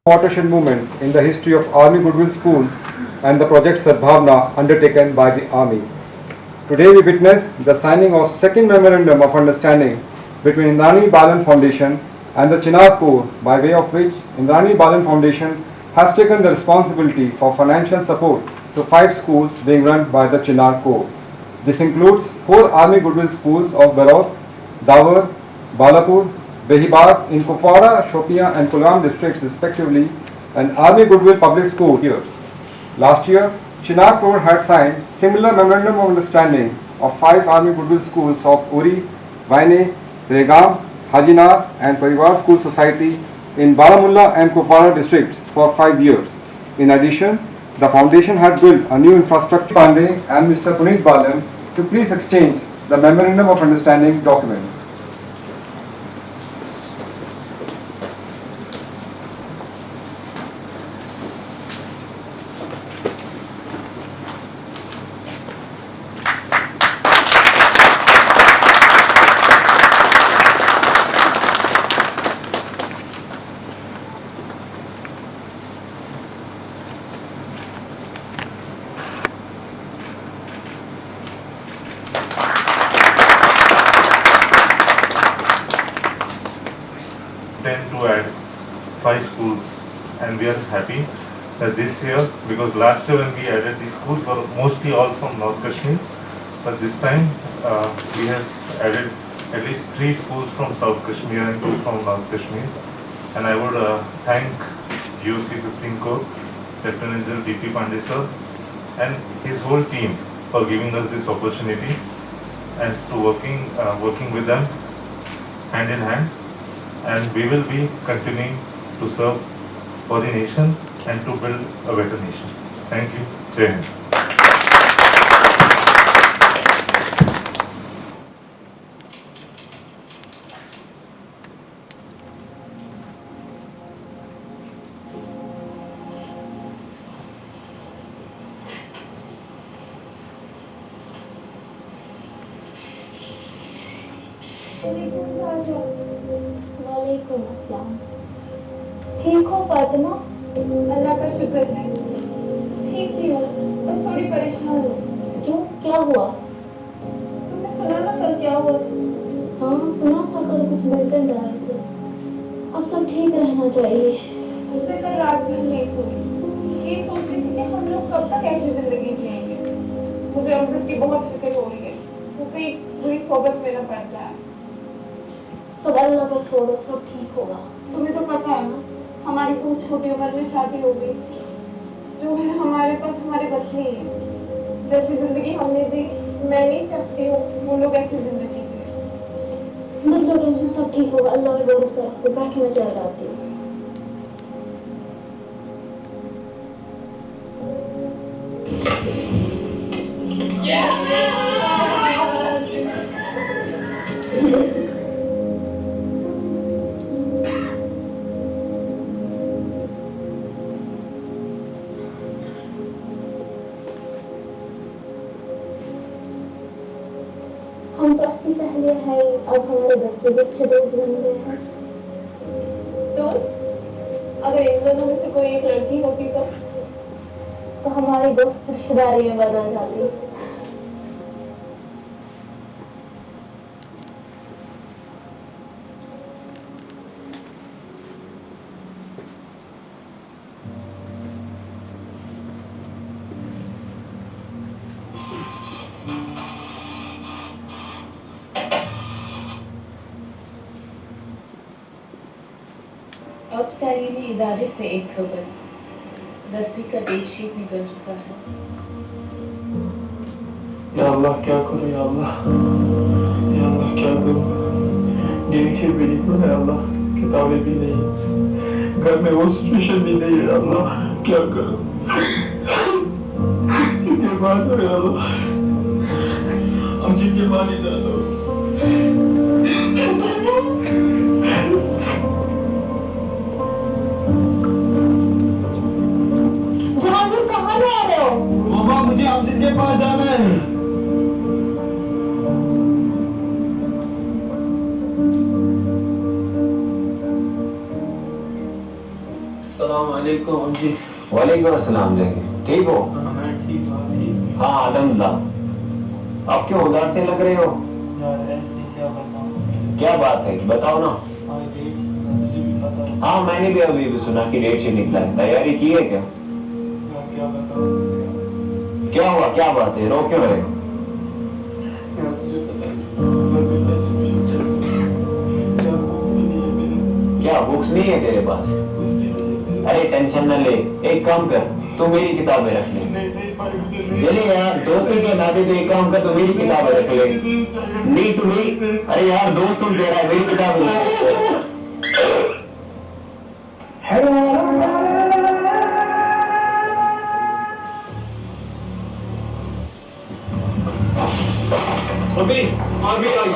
watershed movement in the history of Army Goodwill Schools and the project Sadbhavna undertaken by the Army. Today we witness the signing of second memorandum of understanding between Indrani Balan Foundation and the Chinar Corps, by way of which Indrani Balan Foundation has taken the responsibility for financial support to 5 schools being run by the Chinar Corps. This includes 4 Army Goodwill Schools of Baraub, Dawar, Balapur Behibagh in Kupwara, Shopian and Kulgam districts respectively, and Army Goodwill Public School years. Last year, Chinar Corps had signed similar memorandum of understanding of 5 Army Goodwill Schools of Uri, Trehgam Hajinan and Pariwar School Society in Baramulla and Kupwara Districts for 5 years. In addition, the foundation had built a new infrastructure. Pandey and Mr Punit Balan to please exchange the memorandum of understanding documents. To add 5 schools, and we are happy that this year, because last year when we added these schools were mostly all from North Kashmir, but this time we have added at least 3 schools from South Kashmir and 2 from North Kashmir. And I would thank GOC 15 Corps, Lt Gen DP Pandey sir and his whole team for giving us this opportunity and to working with them hand in hand. And we will be continuing to serve for the nation and to build a better nation. Thank you. Jai Hind. वालेकुम अस्सलाम। ठीक हो फातिमा? अल्लाह का शुक्र है, ठीक ही हूँ, बस थोड़ी परेशान हूँ। क्यों, क्या हुआ? तुमने सुना ना कल क्या हुआ? हाँ सुना था, कल कुछ बर्तन डाले थे। अब सब ठीक रहना चाहिए। मुझे कल रात में नहीं सोई, ये सोच रही थी कि हम लोग कब तक ऐसी जिंदगी जिएंगे। मुझे अमजद की बहुत फिक्र हो रही है, वो कहीं बुरी सोबत में न पड़ जाए। सब अल्लाह पे छोड़ो, सब ठीक होगा। तुम्हें तो पता है ना, हमारी बहुत छोटी उम्र में शादी हो गई। जो है हमारे पास हमारे बच्चे ही हैं। जैसी जिंदगी हमने जी, मैं नहीं चाहती हूँ वो लोग ऐसी जिंदगी जिए। मत लो टेंशन, सब ठीक होगा। अल्लाह पे भरोसा रखो। बैठो, मैं चाय लाती हूँ। हम तो अच्छी सहेलियां हैं, अब हमारे बच्चे भी अच्छे दोस्त बन गए हैं। सोच, अगर इन दोनों में से कोई एक लड़की होती तो हमारी दोस्त रिश्तेदारी में बदल जाती। अब तालीमी इदारे से एक खबर, 10वीं का डेट शीट निकल चुका है। या अल्लाह क्या करूं, या अल्लाह क्या करूं। डेट शीट भी नहीं है अल्लाह, किताबें भी नहीं, घर में वो सिचुएशन भी नहीं है अल्लाह, क्या करूं। किसके पास है अल्लाह, हम जिनके पास ही जाता हूँ। मुझे अमजद के पास जाना है। वालेकुम जी। वालेकुम अस्सलाम जी, ठीक हो? मैं ठीक हूँ। हाँ अल्हम्दुलिल्लाह। आप क्यों उदास से लग रहे हो? यार ऐसे क्या बताऊँ? क्या बात है बताओ ना। मुझे भी पता है। हाँ मैंने भी अभी सुना कि डेट शीट निकला है, तैयारी की है क्या? क्या बताऊँ? क्या हुआ, क्या बात है, रो क्यों रहे हो? यार तुझे पता है क्या बुक्स नहीं है तेरे पास? अरे टेंशन न ले, एक काम कर, तू मेरी किताबें रख ले। ले यार, दोस्ती के नाते तो एक काम कर, तू मेरी किताबें रख ले। नहीं तू नहीं, अरे यार दोस्त तुम दे रहा है, मेरी किताबें ले। अभी आगे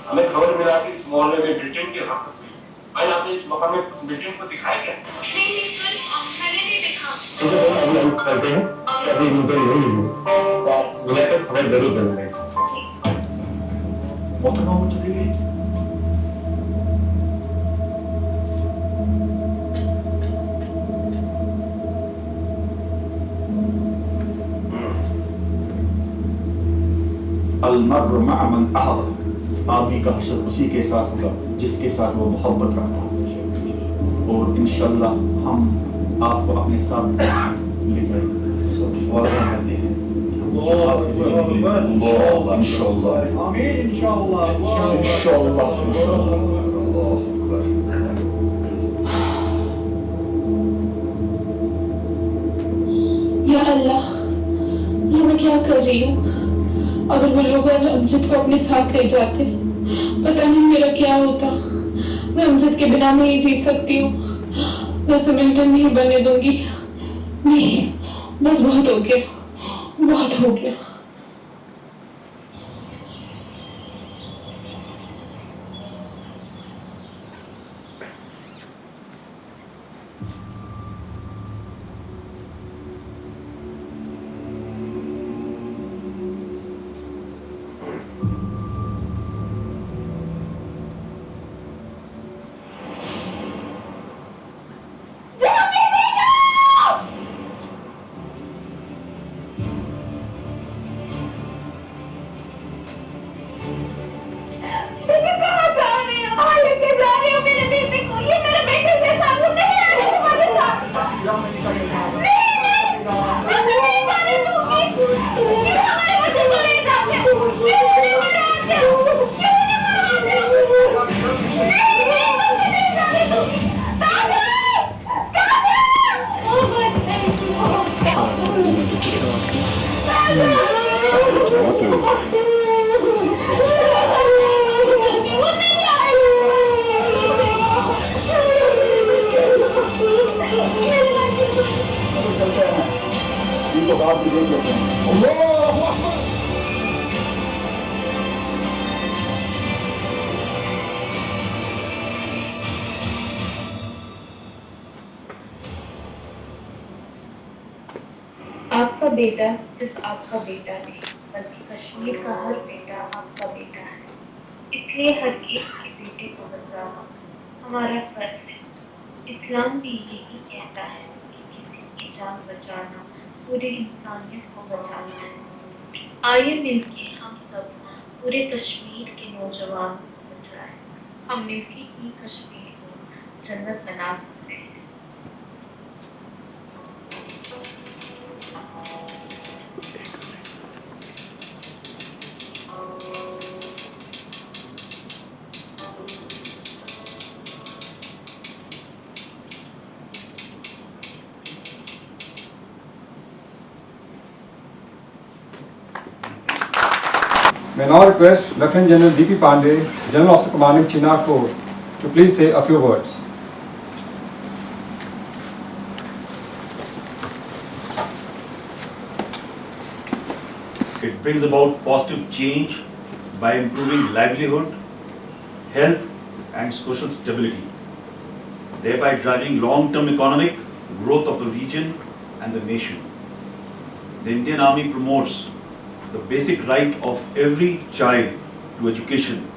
हमें खबर मिला कि इस मोहल्ले में ब्रिटेन की हरकत हुई। भाई आपने इस मकान में ब्रिटेन को दिखाया क्या? नहीं सर, मैंने नहीं देखा। अभी करते हैं, अभी मुझे नहीं मिली, मुझे तो खबर जरूर देंगे। मोहतरमा वो चली गई। अलमर्रु मअ मन अहब, आदमी का हशर उसी के साथ होगा जिसके साथ वो मोहब्बत रखता है। और इंशाल्लाह हम आपको अपने साथ ले जाएंगे। सब वादा करते हैं इंशाल्लाह। आमीन इंशाल्लाह इंशाल्लाह इंशाल्लाह। अल्लाहु अकबर। या अल्लाह, ये मैं क्या कर रही हूँ? अगर वो लोग आज अमजद को अपने साथ ले जाते, पता नहीं मेरा क्या होता। मैं अमजद के बिना नहीं जी सकती हूँ। मैं उसे मिल्टन नहीं बनने दूंगी। नहीं, बस बहुत हो गया, बहुत हो गया। आपका बेटा सिर्फ आपका बेटा नहीं, बल्कि कश्मीर का हर बेटा आपका बेटा है। इसलिए हर एक के बेटे को बचाना हमारा फर्ज है। इस्लाम भी यही कहता है कि किसी की जान बचाना पूरी इंसानियत को बचाना है। आइए मिलके हम सब पूरे कश्मीर के नौजवानों को बचाएं। हम मिलके ही कश्मीर को जन्नत बना सकते हैं। May now request Lt Gen DP Pandey, General Officer Commanding Chinar Corps, to please say a few words. It brings about positive change by improving livelihood, health and social stability, thereby driving long-term economic growth of the region and the nation. The Indian Army promotes the basic right of every child to education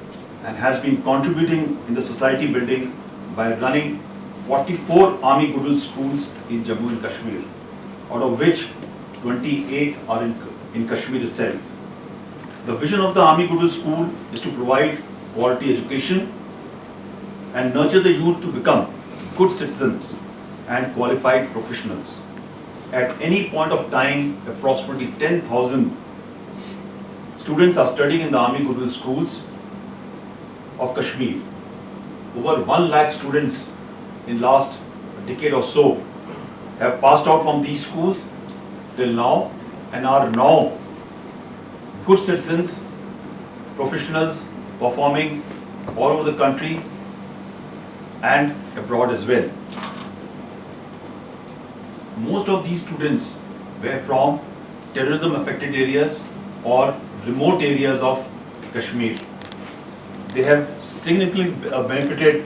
and has been contributing in the society building by running 44 Army Goodwill Schools in Jammu and Kashmir, out of which 28 are in Kashmir itself. The vision of the Army Goodwill School is to provide quality education and nurture the youth to become good citizens and qualified professionals. At any point of time, approximately 10,000 students are studying in the Army Goodwill Schools of Kashmir. Over 1 lakh students in last decade or so have passed out from these schools till now and are now good citizens, professionals performing all over the country and abroad as well. Most of these students were from terrorism affected areas or remote areas of Kashmir. They have significantly benefited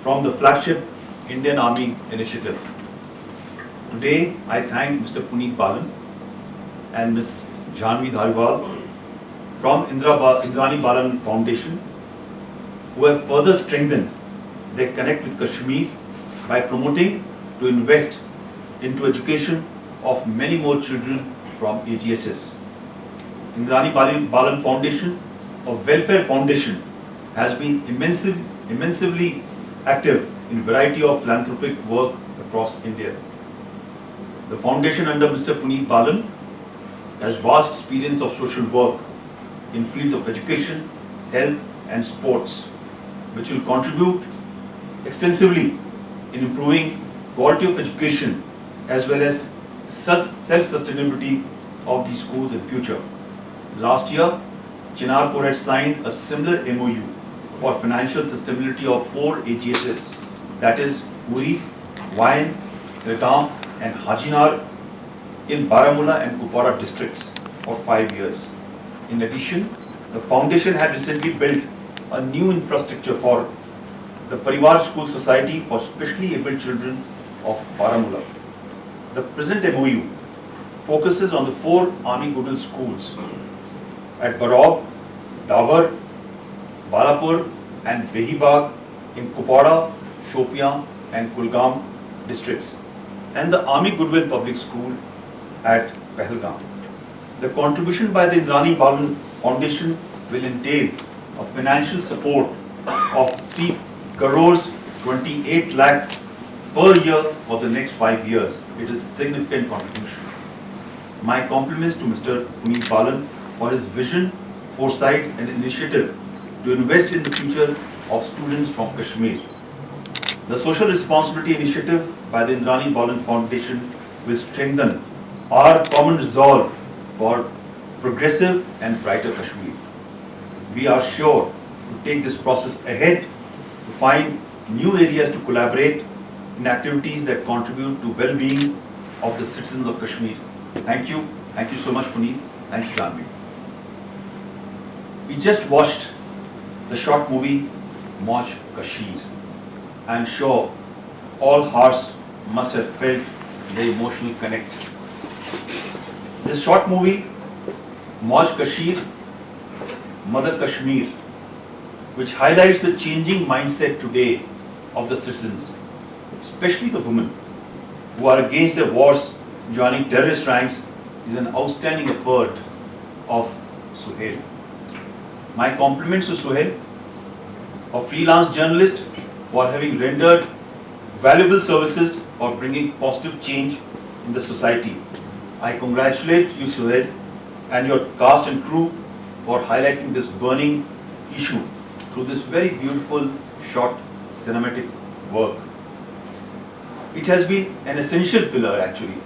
from the flagship Indian Army initiative. Today, I thank Mr. Punit Balan and Ms. Jahanvi Dhariwal from Indrani Balan Foundation, who have further strengthened their connect with Kashmir by promoting to invest into education of many more children from AGSs. Indrani Balan Foundation, a welfare foundation, has been immensely active in variety of philanthropic work across India. The foundation under Mr. Punit Balan has vast experience of social work in fields of education, health and sports, which will contribute extensively in improving quality of education as well as self-sustainability of these schools in future. Last year, Chinar Corps had signed a similar MoU for financial sustainability of 4 AGSs, that is Uri, Trehgam and Hajinan in Baramulla and Kupwara Districts for 5 years. In addition, the foundation had recently built a new infrastructure for the Pariwar School Society for specially able children of Baramulla. The present MoU focuses on the 4 Army Goodwill Schools at Baraub, Dawar, Balapur and Behibagh in Kupwara, Shopian and Kulgam districts, and the Army Goodwill Public School at Pahalgam. The contribution by the Indrani Balan Foundation will entail a financial support of 3 crores 28 lakh per year for the next 5 years. It is significant contribution. My compliments to Mr. Punit Balan for his vision, foresight and initiative to invest in the future of students from Kashmir. The social responsibility initiative by the Indrani Balan Foundation will strengthen our common resolve for progressive and brighter Kashmir. We are sure to take this process ahead to find new areas to collaborate in activities that contribute to well-being of the citizens of Kashmir. Thank you. Thank you so much, Punit. Thank you, Jahanvi. We just watched the short movie Moj Kashmir. I am sure all hearts must have felt the emotional connect. This short movie, Moj Kashmir, Mother Kashmir, which highlights the changing mindset today of the citizens, especially the women who are against their wars joining terrorist ranks, is an outstanding effort of Suhail. My compliments to Suhail, a freelance journalist, for having rendered valuable services for bringing positive change in the society. I congratulate you, Suhail, and your cast and crew for highlighting this burning issue through this very beautiful short cinematic work. It has been an essential pillar actually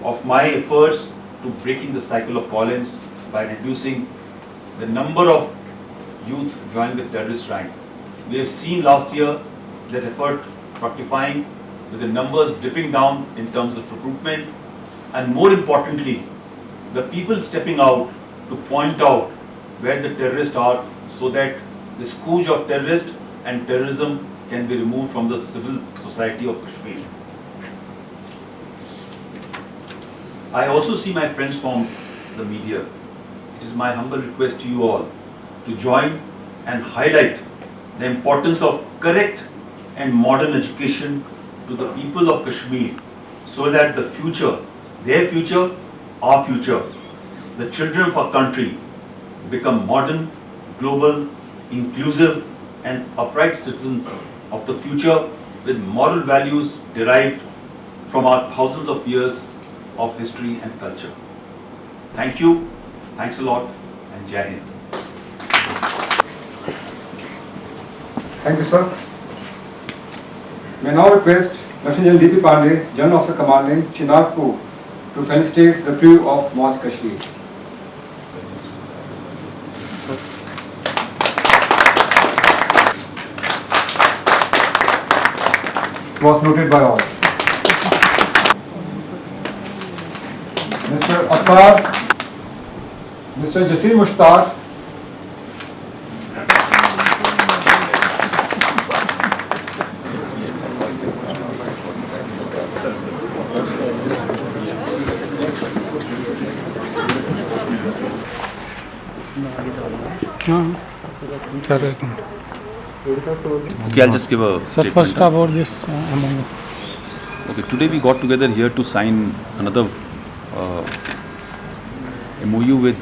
of my efforts to breaking the cycle of violence by reducing the number of youth joining the terrorist rank. We have seen last year that effort fructifying with the numbers dipping down in terms of recruitment, and more importantly, the people stepping out to point out where the terrorists are so that the scourge of terrorists and terrorism can be removed from the civil society of Kashmir. I also see my friends from the media. It is my humble request to you all to join and highlight the importance of correct and modern education to the people of Kashmir so that the future, their future, our future, the children of our country become modern, global, inclusive and upright citizens of the future with moral values derived from our thousands of years of history and culture. Thank you, thanks a lot, and Jai Hind. Thank you, sir. May now request Lt Gen DP Pandey, General Officer Commanding Chinar Corps, to felicitate the crew of March Kashmir. It was noted by all. Mr. Aksar, Mr. Jasir Mushtaq, Okay, I'll just give a statement. First about this MoU. Okay, today we got together here to sign another MoU with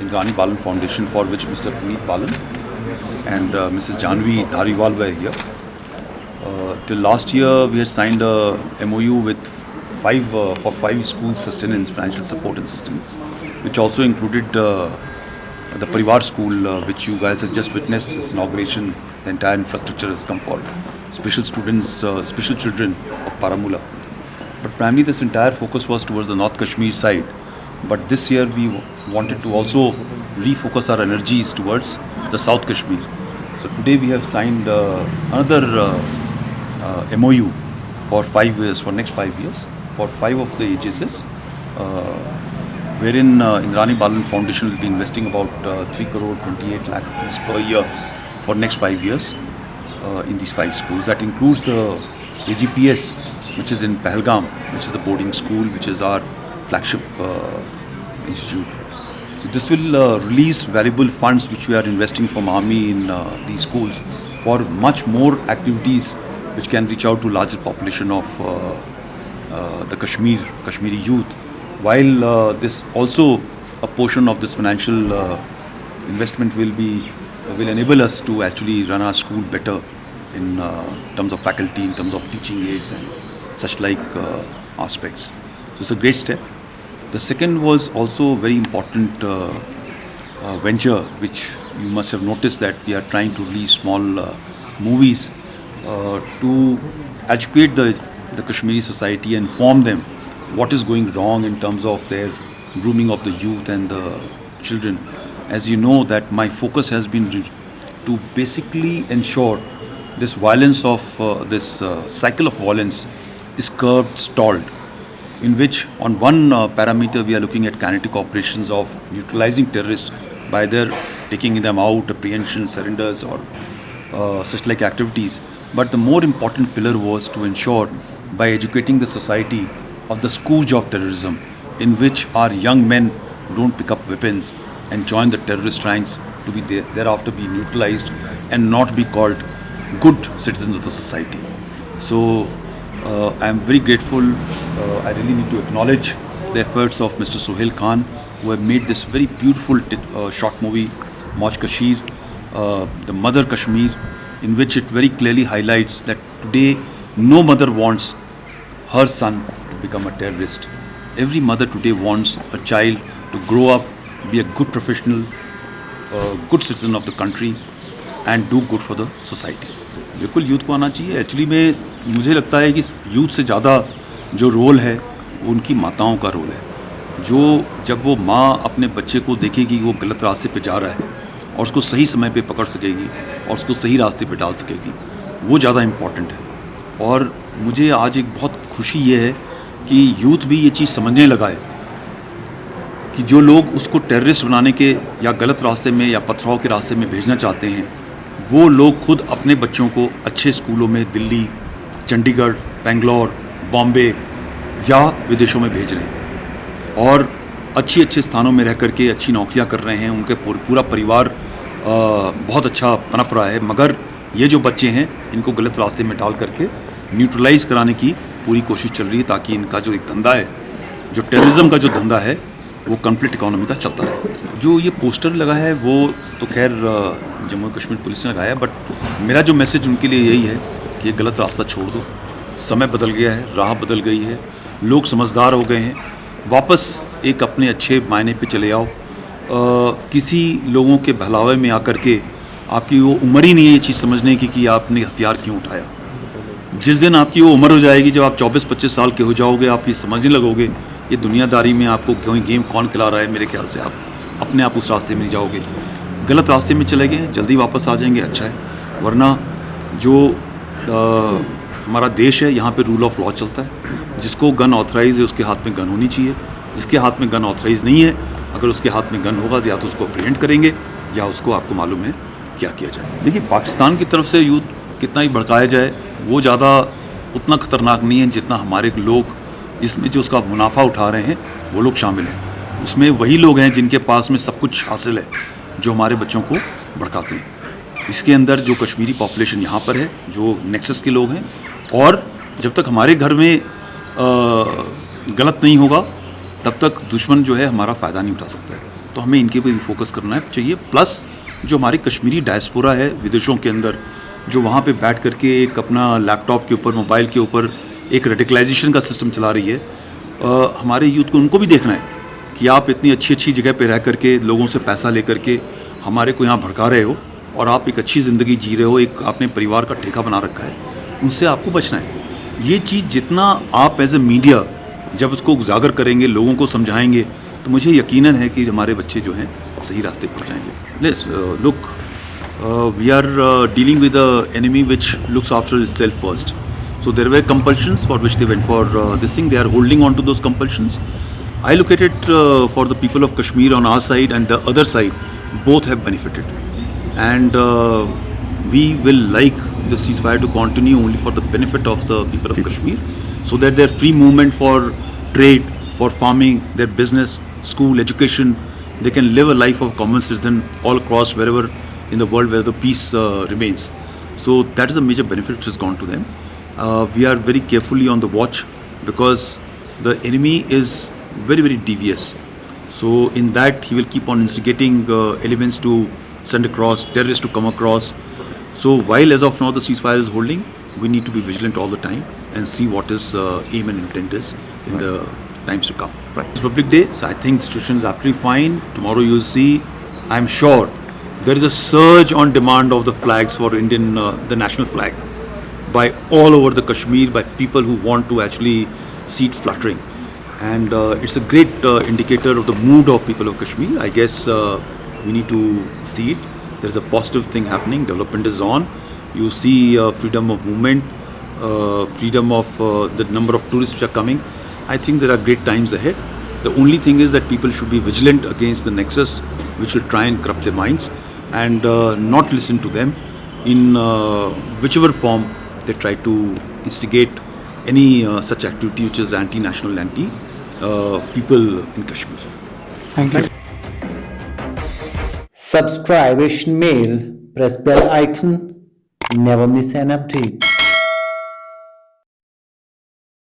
Indrani Balan Foundation, for which Mr Punit Balan and Mrs Jahanvi Dhariwal were here. Till last year we had signed a MoU with for 5 schools sustenance, financial support and sustenance, which also included the Pariwar School, which you guys have just witnessed its inauguration. The entire infrastructure has come for special students, special children of Baramulla. But primarily this entire focus was towards the North Kashmir side. But this year we wanted to also refocus our energies towards the South Kashmir. So today we have signed another MoU for 5 years, for next 5 years, for 5 of the AGSs, wherein Indrani Balan Foundation will be investing about 3 crore 28 lakh rupees per year for next 5 years in these 5 schools. That includes the AGPS, which is in Pahalgam, which is the boarding school, which is our flagship institute. So this will release valuable funds which we are investing from Army in these schools for much more activities which can reach out to larger population of the Kashmiri youth. While this also a portion of this financial investment will enable us to actually run our school better in terms of faculty, in terms of teaching aids and such like aspects. So it's a great step. The second was also a very important venture, which you must have noticed that we are trying to release small movies to educate the Kashmiri society and inform them what is going wrong in terms of their grooming of the youth and the children. As you know that my focus has been to basically ensure this violence of this cycle of violence is curbed, stalled, in which on one parameter we are looking at kinetic operations of neutralizing terrorists by their taking them out, apprehension, surrenders or such like activities. But the more important pillar was to ensure by educating the society of the scourge of terrorism, in which our young men don't pick up weapons and join the terrorist ranks to be thereafter be neutralized and not be called good citizens of the society. So I am very grateful. I really need to acknowledge the efforts of Mr. Sohail Khan, who have made this very beautiful short movie, March Kashmir, the Mother Kashmir, in which it very clearly highlights that today no mother wants her son to become a terrorist. Every mother today wants a child to grow up, be a good professional, good citizen of the country and do good for the society. बिल्कुल youth को आना चाहिए. Actually में मुझे लगता है कि youth से ज़्यादा जो रोल है वो उनकी माताओं का रोल है. जब वो माँ अपने बच्चे को देखेगी वो गलत रास्ते पे जा रहा है और उसको सही समय पे पकड़ सकेगी और उसको सही रास्ते पे डाल सकेगी, वो ज़्यादा इम्पॉर्टेंट है। और मुझे आज एक बहुत खुशी ये है कि यूथ भी ये चीज़ समझने लगा है कि जो लोग उसको टेररिस्ट बनाने के या गलत रास्ते में या पथराव के रास्ते में भेजना चाहते हैं, वो लोग खुद अपने बच्चों को अच्छे स्कूलों में दिल्ली, चंडीगढ़, बेंगलोर, बॉम्बे या विदेशों में भेज रहे हैं और अच्छे स्थानों में रह करके अच्छी नौकरियां कर रहे हैं। उनके पूरा परिवार बहुत अच्छा पनप रहा है। मगर ये जो बच्चे हैं इनको गलत रास्ते में डाल करके न्यूट्रलाइज कराने की पूरी कोशिश चल रही है ताकि इनका जो एक धंधा है, जो टेररिज्म का जो धंधा है, वो कॉन्फ्लिक्ट इकोनॉमी का चलता रहे। जो ये पोस्टर लगा है वो तो खैर जम्मू कश्मीर पुलिस ने लगाया, बट मेरा जो मैसेज उनके लिए यही है कि ये गलत रास्ता छोड़ दो। समय बदल गया है, राह बदल गई है, लोग समझदार हो गए हैं, वापस एक अपने अच्छे मायने पे चले आओ। किसी लोगों के बहलावे में आकर के आपकी वो उम्र ही नहीं है ये चीज़ समझने की कि आपने हथियार क्यों उठाया। जिस दिन आपकी वो उम्र हो जाएगी, जब आप 24-25 साल के हो जाओगे, आप ये समझने लगोगे ये दुनियादारी में आपको कोई गेम कौन खिला रहा है, मेरे ख्याल से आप अपने आप उस रास्ते में नहीं जाओगे। गलत रास्ते में चले गए, जल्दी वापस आ जाएंगे, अच्छा है। वरना जो हमारा देश है, यहाँ पे रूल ऑफ लॉ चलता है। जिसको गन ऑथराइज है उसके हाथ में गन होनी चाहिए। जिसके हाथ में गन ऑथराइज नहीं है, अगर उसके हाथ में गन होगा तो या तो उसको अप्रीहेंड करेंगे या उसको आपको मालूम है क्या किया जाए। देखिए, पाकिस्तान की तरफ से यूथ कितना ही भड़काया जाए वो ज़्यादा उतना ख़तरनाक नहीं है जितना हमारे लोग इसमें जो उसका मुनाफा उठा रहे हैं वो लोग शामिल हैं। उसमें वही लोग हैं जिनके पास में सब कुछ हासिल है जो हमारे बच्चों को भड़काते हैं। इसके अंदर जो कश्मीरी पॉपुलेशन यहाँ पर है, जो नेक्सस के लोग हैं, और जब तक हमारे घर में गलत नहीं होगा तब तक दुश्मन जो है हमारा फ़ायदा नहीं उठा सकता है। तो हमें इनके पे भी फोकस करना चाहिए। प्लस जो हमारी कश्मीरी डायस्पोरा है विदेशों के अंदर, जो वहाँ पे बैठ करके एक अपना लैपटॉप के ऊपर, मोबाइल के ऊपर एक रेडिकलाइजेशन का सिस्टम चला रही है, हमारे यूथ को उनको भी देखना है कि आप इतनी अच्छी जगह पे रह करके लोगों से पैसा ले करके हमारे को यहाँ भड़का रहे हो और आप एक अच्छी ज़िंदगी जी रहे हो, एक आपने परिवार का ठेका बना रखा है, उनसे आपको बचना है। ये चीज़ जितना आप एज ए मीडिया जब उसको उजागर करेंगे, लोगों को समझाएंगे, तो मुझे यकीनन है कि हमारे बच्चे जो हैं सही रास्ते पर जाएंगे। Look, we are dealing with a enemy which looks after himself first. So there were compulsions for which they went for this thing. They are holding on to those compulsions. I look at it for the people of Kashmir on our side and the other side, both have benefited. And we will like the ceasefire to continue only for the benefit of the people of Kashmir, so that their free movement for trade, for farming, their business, school, education, they can live a life of common citizen all across wherever in the world where the peace remains. So that is a major benefit which has gone to them. We are very carefully on the watch because the enemy is very devious. So in that he will keep on instigating elements to send across, terrorists to come across. So while as of now the ceasefire is holding, we need to be vigilant all the time and see what his aim and intent is in the times to come. Right. It's Republic Day, so I think the situation is absolutely fine. Tomorrow you'll see, I'm sure, there is a surge on demand of the flags for Indian, the national flag, by all over the Kashmir, by people who want to actually see it fluttering. And it's a great indicator of the mood of people of Kashmir. I guess we need to see it. There's a positive thing happening, development is on. You see freedom of movement, freedom of the number of tourists which are coming. I think there are great times ahead. The only thing is that people should be vigilant against the nexus which will try and corrupt their minds and not listen to them in whichever form they try to instigate any such activity which is anti-national, anti-people in Kashmir. Thank you. Subscribe Asian Mail, press bell icon, never miss an update.